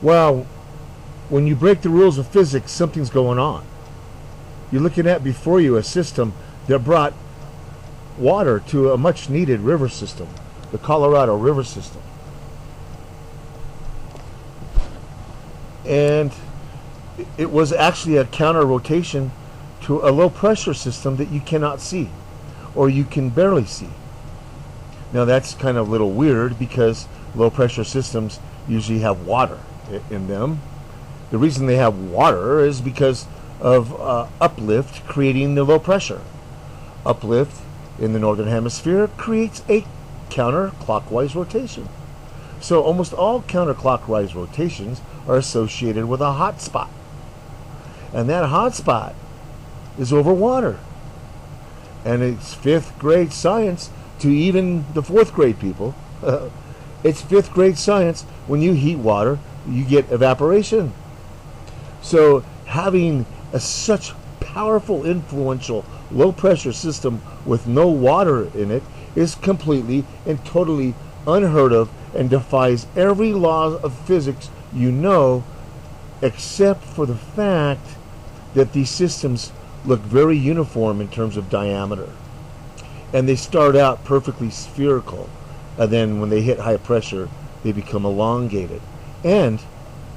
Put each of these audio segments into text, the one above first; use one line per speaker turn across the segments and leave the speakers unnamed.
Well, when you break the rules of physics, something's going on. You're looking at before you a system that brought water to a much needed river system, the Colorado River system. And it was actually a counter rotation to a low pressure system that you cannot see, or you can barely see. Now that's kind of a little weird because low pressure systems usually have water in them. The reason they have water is because of uplift creating the low pressure. Uplift in the northern hemisphere creates a counterclockwise rotation. So almost all counterclockwise rotations are associated with a hot spot. And that hot spot is over water. And it's fifth grade science to even the fourth grade people. It's fifth grade science. When you heat water, you get evaporation. So having such powerful, influential, low pressure system with no water in it is completely and totally unheard of and defies every law of physics you know, except for the fact that these systems look very uniform in terms of diameter. And they start out perfectly spherical, and then when they hit high pressure, they become elongated. And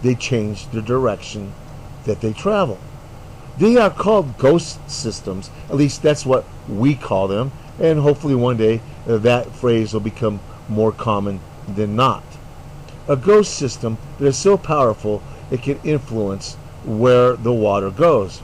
they change the direction that they travel. They are called ghost systems, at least that's what we call them, and hopefully one day that phrase will become more common than not. A ghost system that is so powerful it can influence where the water goes.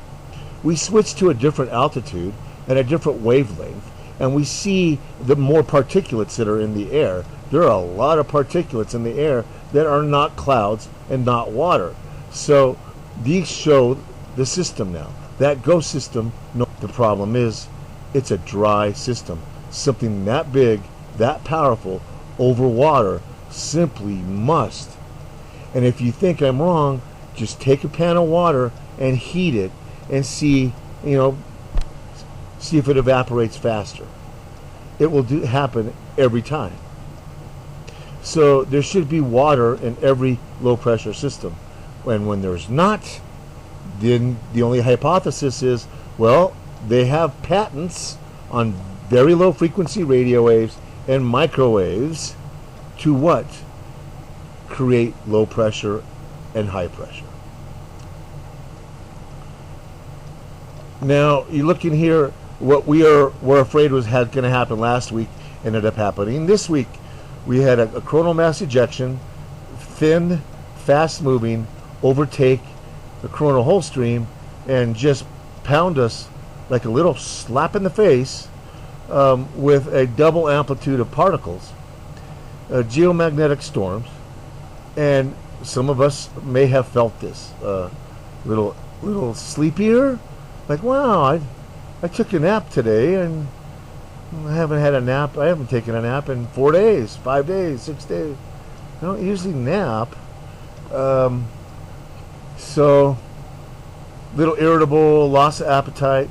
We switch to a different altitude and a different wavelength, and we see the more particulates that are in the air. There are a lot of particulates in the air that are not clouds and not water. So these show the system now. That ghost system, no, the problem is it's a dry system. Something that big, that powerful, over water simply must. And if you think I'm wrong, just take a pan of water and heat it and see if it evaporates faster. It will happen every time. So there should be water in every low pressure system. And when there's not, then the only hypothesis is, well, they have patents on very low frequency radio waves and microwaves to what? Create low pressure and high pressure. Now, you look in here, what we're afraid was going to happen last week ended up happening. This week, we had a coronal mass ejection, thin, fast-moving, overtake the coronal hole stream and just pound us like a little slap in the face with a double amplitude of particles. Geomagnetic storms, and some of us may have felt this. Little sleepier, like, wow, I took a nap today and I haven't had a nap. I haven't taken a nap in 4 days, 5 days, 6 days. I don't usually nap. So, little irritable, loss of appetite.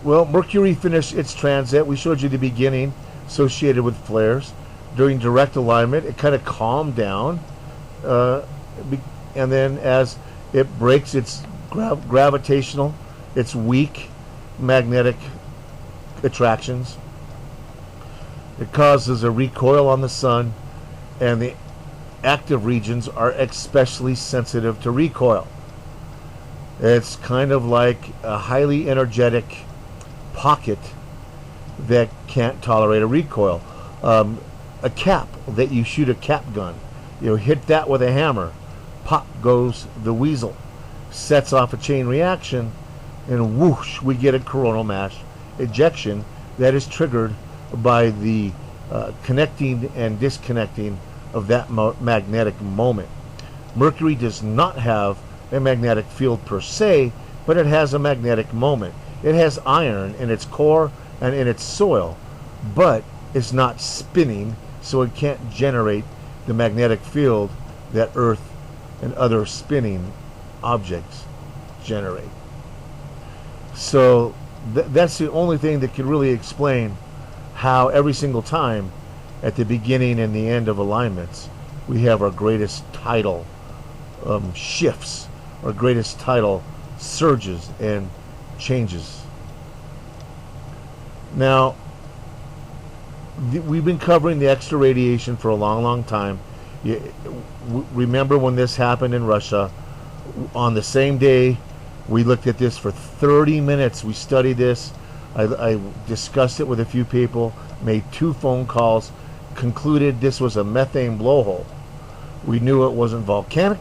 Well, Mercury finished its transit. We showed you the beginning associated with flares. During direct alignment, it kind of calmed down. And then as it breaks its gravitational, its weak magnetic attractions, it causes a recoil on the sun, and the active regions are especially sensitive to recoil. It's kind of like a highly energetic pocket that can't tolerate a recoil. A cap that you shoot a cap gun, hit that with a hammer, pop goes the weasel, sets off a chain reaction, and whoosh, we get a coronal mass ejection that is triggered by the connecting and disconnecting of that magnetic moment. Mercury does not have a magnetic field per se, but it has a magnetic moment. It has iron in its core and in its soil, but it's not spinning, so it can't generate the magnetic field that Earth and other spinning objects generate. So that's the only thing that can really explain how every single time at the beginning and the end of alignments we have our greatest tidal shifts, our greatest tidal surges and changes. Now, we've been covering the extra radiation for a long, long time. Remember when this happened in Russia? On the same day, we looked at this for 30 minutes. We studied this. I discussed it with a few people, made 2 phone calls, concluded this was a methane blowhole. We knew it wasn't volcanic.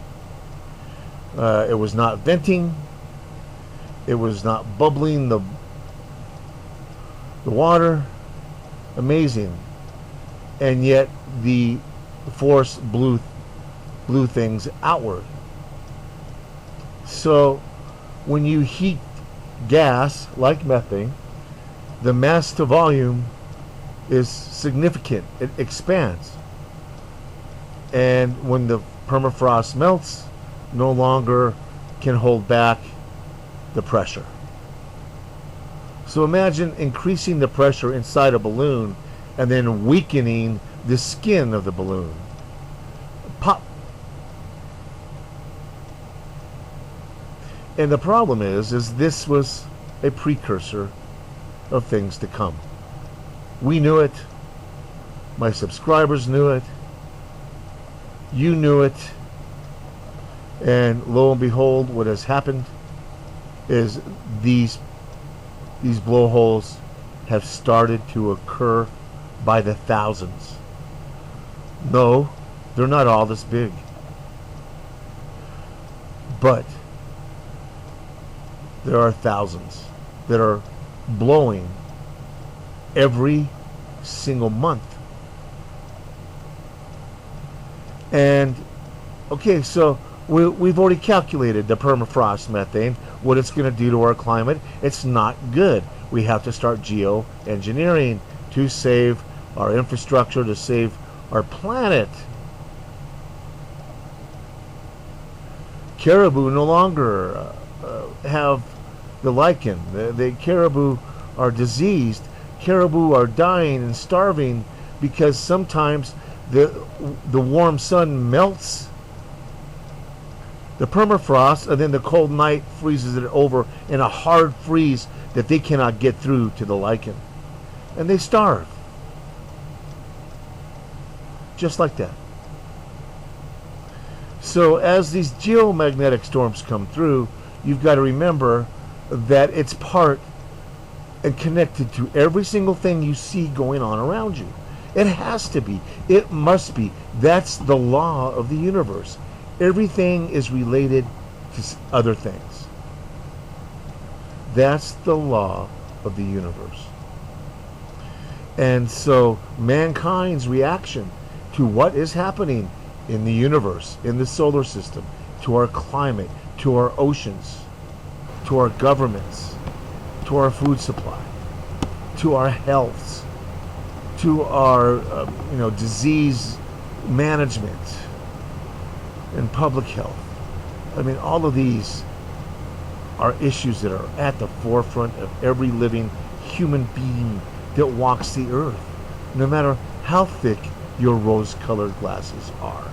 It was not venting. It was not bubbling the water. Amazing. And yet the force blew things outward. So when you heat gas like methane, the mass to volume is significant. It expands. And when the permafrost melts, no longer can hold back the pressure. So imagine increasing the pressure inside a balloon and then weakening the skin of the balloon. Pop. And the problem is this was a precursor of things to come. We knew it. My subscribers knew it. You knew it. And lo and behold, what has happened is these blowholes have started to occur by the thousands. No, they're not all this big. But there are thousands that are blowing every single month. And okay, so we've already calculated the permafrost methane, what it's going to do to our climate. It's not good. We have to start geoengineering to save our infrastructure, to save our planet. Caribou no longer have the lichen. The caribou are diseased. Caribou are dying and starving because sometimes the warm sun melts the permafrost, and then the cold night freezes it over in a hard freeze that they cannot get through to the lichen. And they starve. Just like that. So as these geomagnetic storms come through, you've got to remember that it's part and connected to every single thing you see going on around you. It has to be. It must be. That's the law of the universe. Everything is related to other things. That's the law of the universe. And so mankind's reaction to what is happening in the universe, in the solar system, to our climate, to our oceans, to our governments, to our food supply, to our health, to our disease management and public health. I mean, all of these are issues that are at the forefront of every living human being that walks the earth, no matter how thick your rose-colored glasses are.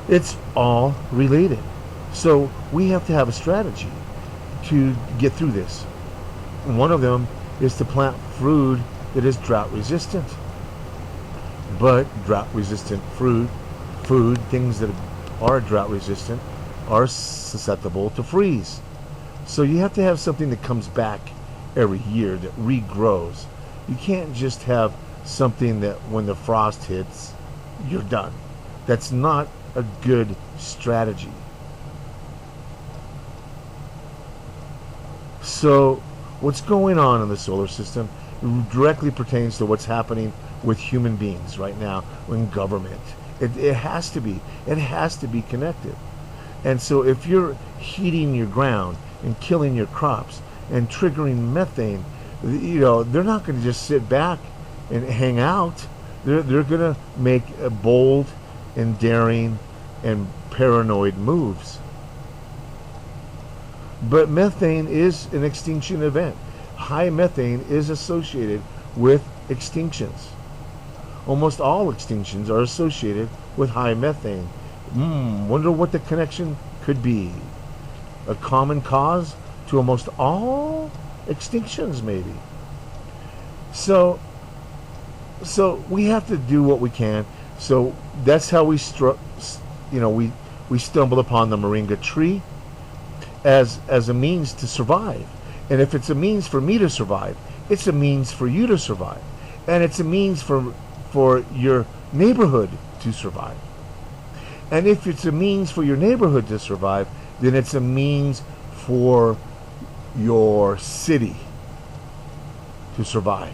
It's all related. So we have to have a strategy to get through this. One of them is to plant food that is drought resistant. But drought resistant food, things that are drought resistant, are susceptible to freeze. So you have to have something that comes back every year, that regrows. You can't just have something that when the frost hits, you're done. That's not a good strategy. So what's going on in the solar system directly pertains to what's happening with human beings right now in government. It has to be. It has to be connected. And so if you're heating your ground and killing your crops and triggering methane, they're not going to just sit back and hang out. They're going to make bold and daring and paranoid moves. But methane is an extinction event. High methane is associated with extinctions. almost all extinctions are associated with high methane. Wonder what the connection could be. A common cause to almost all extinctions, maybe. So we have to do what we can. So that's how we we stumbled upon the moringa tree as a means to survive. And if it's a means for me to survive, it's a means for you to survive. And it's a means for your neighborhood to survive. And if it's a means for your neighborhood to survive, then it's a means for your city to survive.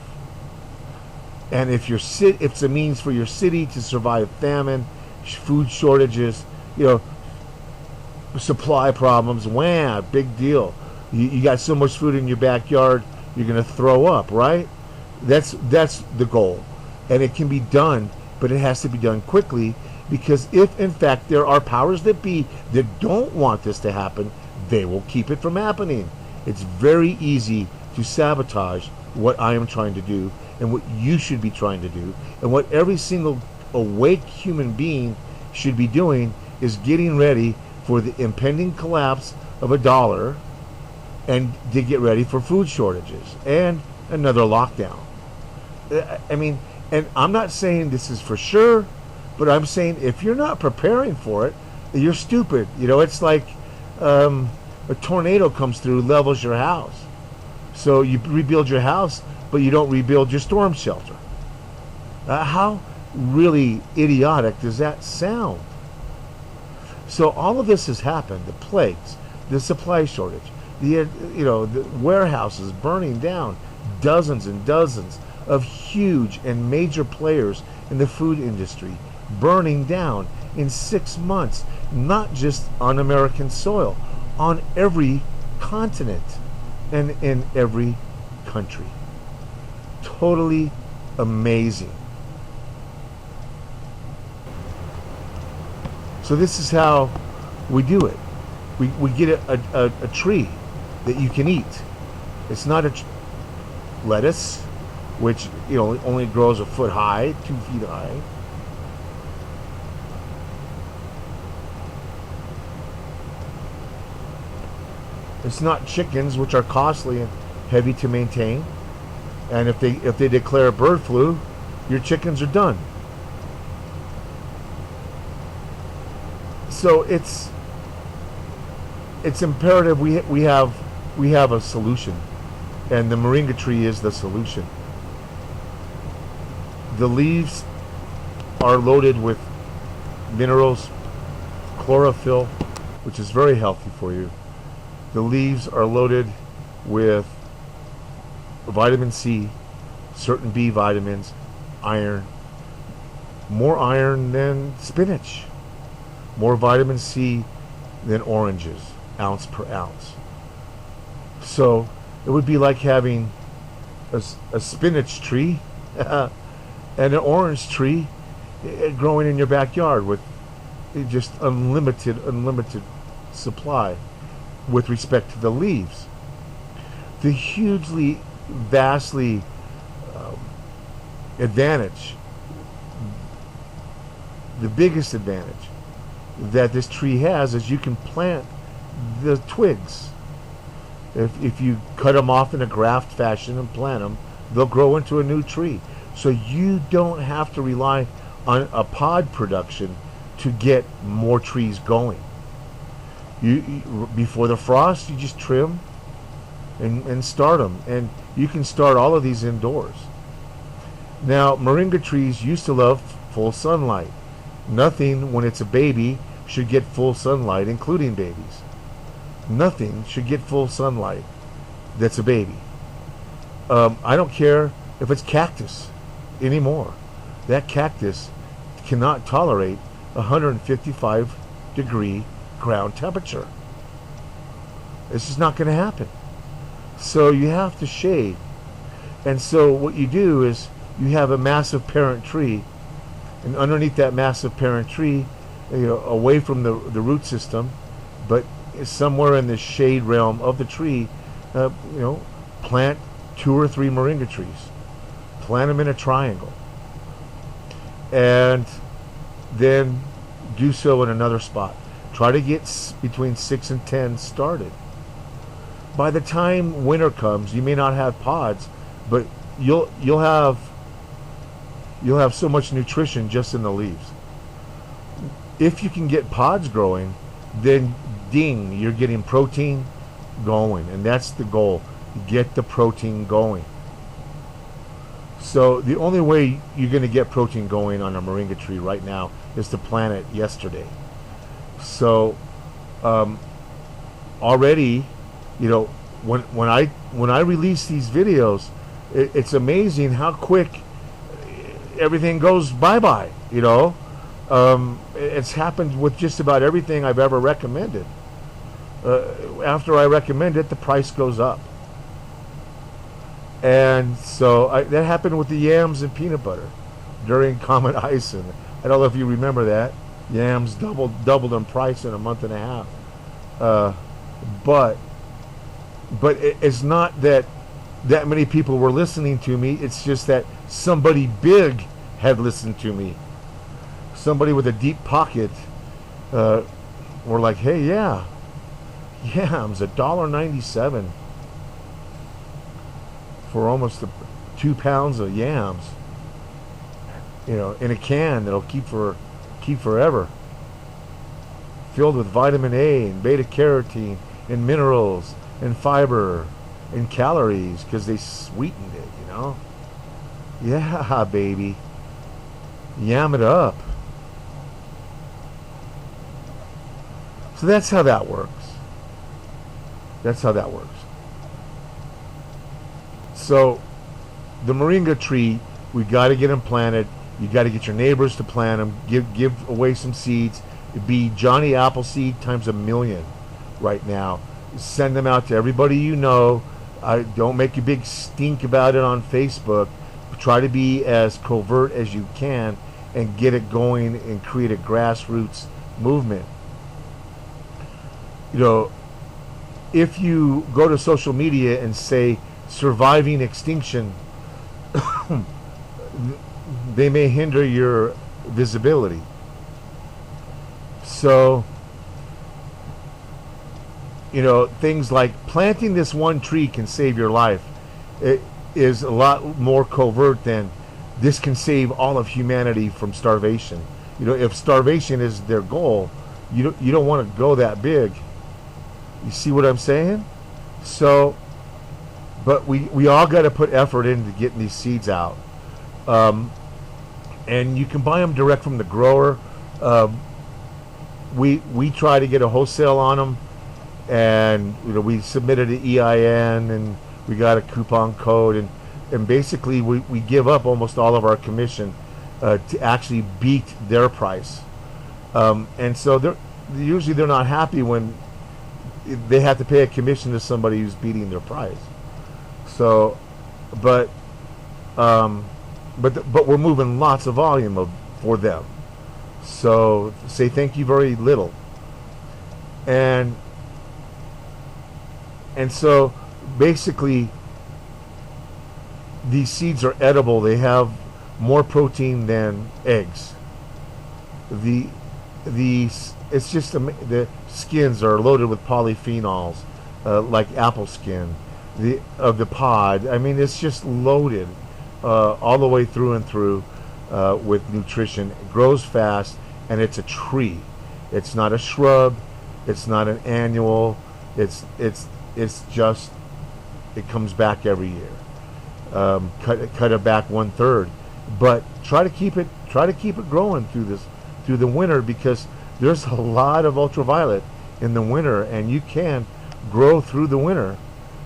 And if it's a means for your city to survive famine, food shortages, supply problems, wham, big deal. You got so much food in your backyard, you're going to throw up, right? That's the goal. And it can be done, but it has to be done quickly, because if in fact there are powers that be that don't want this to happen, they will keep it from happening. It's very easy to sabotage what I am trying to do and what you should be trying to do, and what every single awake human being should be doing is getting ready for the impending collapse of a dollar, and to get ready for food shortages and another lockdown. I mean, and I'm not saying this is for sure, but I'm saying if you're not preparing for it, you're stupid. It's like a tornado comes through, levels your house. So you rebuild your house, but you don't rebuild your storm shelter. How really idiotic does that sound? So all of this has happened: the plagues, the supply shortage, the warehouses burning down, dozens and dozens of huge and major players in the food industry burning down in 6 months, not just on American soil, on every continent and in every country. Totally amazing. So this is how we do it. We get a tree that you can eat. It's not lettuce, which only grows a foot high, 2 feet high. It's not chickens, which are costly and heavy to maintain. And if they declare bird flu, your chickens are done. So it's imperative we have a solution, and the moringa tree is the solution. The leaves are loaded with minerals, chlorophyll, which is very healthy for you. The leaves are loaded with vitamin C, certain B vitamins, iron, more iron than spinach, more vitamin C than oranges, ounce per ounce. So it would be like having a spinach tree and an orange tree growing in your backyard with just unlimited supply with respect to the leaves. The hugely, vastly advantage, the biggest advantage that this tree has is you can plant the twigs. If you cut them off in a graft fashion and plant them, they'll grow into a new tree. So you don't have to rely on a pod production to get more trees going. You before the frost, you just trim and start them, and you can start all of these indoors. Now, moringa trees used to love full sunlight. Nothing, when it's a baby, should get full sunlight, including babies. Nothing should get full sunlight that's a baby. I don't care if it's cactus anymore. That cactus cannot tolerate 155 degree ground temperature. This is not going to happen. So you have to shade. And so what you do is you have a massive parent tree, and underneath that massive parent tree, away from the root system, but somewhere in the shade realm of the tree, plant 2 or 3 moringa trees. Plant them in a triangle. and then do so in another spot. Try to get between 6 and 10 started. By the time winter comes, you may not have pods, but you'll have so much nutrition just in the leaves. If you can get pods growing, then ding, you're getting protein going, and that's the goal. Get the protein going. So the only way you're going to get protein going on a moringa tree right now is to plant it yesterday. So already, you know, when I release these videos, it's amazing how quick everything goes bye-bye, you know. It's happened with just about everything I've ever recommended. After I recommend it, the price goes up. And so that happened with the yams and peanut butter during Comet Ison. I don't know if you remember that. Yams doubled in price in a month and a half. But it's not that many people were listening to me. It's just that somebody big had listened to me. Somebody with a deep pocket were like, hey, yeah, yams, $1.97 for almost 2 pounds of yams, you know, in a can that'll keep forever, filled with vitamin A and beta carotene and minerals and fiber and calories because they sweetened it, you know. Yeah, baby, yam it up. So that's how that works. So the moringa tree, we got to get them planted. You got to get your neighbors to plant them. Give away some seeds. It'd be Johnny Appleseed times 1,000,000 right now. Send them out to everybody you know. Don't make a big stink about it on Facebook. Try to be as covert as you can and get it going and create a grassroots movement. You know, if you go to social media and say surviving extinction, they may hinder your visibility. So, you know, things like planting this one tree can save your life. It is a lot more covert than this can save all of humanity from starvation. You know, if starvation is their goal, you don't want to go that big. You see what I'm saying? So, but we all got to put effort into getting these seeds out. And you can buy them direct from the grower. We try to get a wholesale on them, and you know, we submitted an EIN and we got a coupon code, and basically we give up almost all of our commission to actually beat their price. And so they're not happy when they have to pay a commission to somebody who's beating their price. So, but we're moving lots of volume for them. So say thank you very little. And so basically these seeds are edible. They have more protein than eggs. It's just the skins are loaded with polyphenols, like apple skin. Of the pod, I mean, it's just loaded all the way through and through with nutrition. It grows fast, and it's a tree. It's not a shrub. It's not an annual. It's just, it comes back every year. Cut it back 1/3, but try to keep it growing through the winter, because there's a lot of ultraviolet in the winter, and you can grow through the winter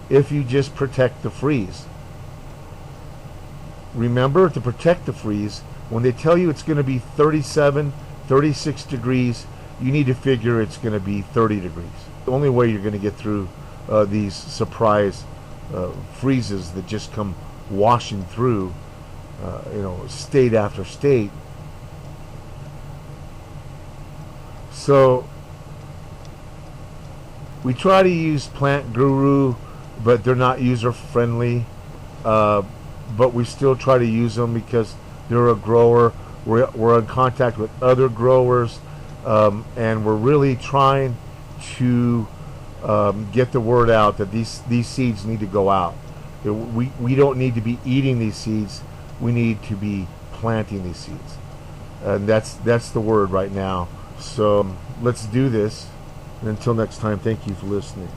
if you just protect the freeze. Remember to protect the freeze. When they tell you it's going to be 37, 36 degrees, you need to figure it's going to be 30 degrees. The only way you're going to get through these surprise freezes that just come washing through, state after state. So we try to use Plant Guru, but they're not user friendly. But we still try to use them because they're a grower. We're in contact with other growers, and we're really trying to get the word out that these seeds need to go out. We don't need to be eating these seeds. We need to be planting these seeds, and that's the word right now. So let's do this. And until next time, thank you for listening.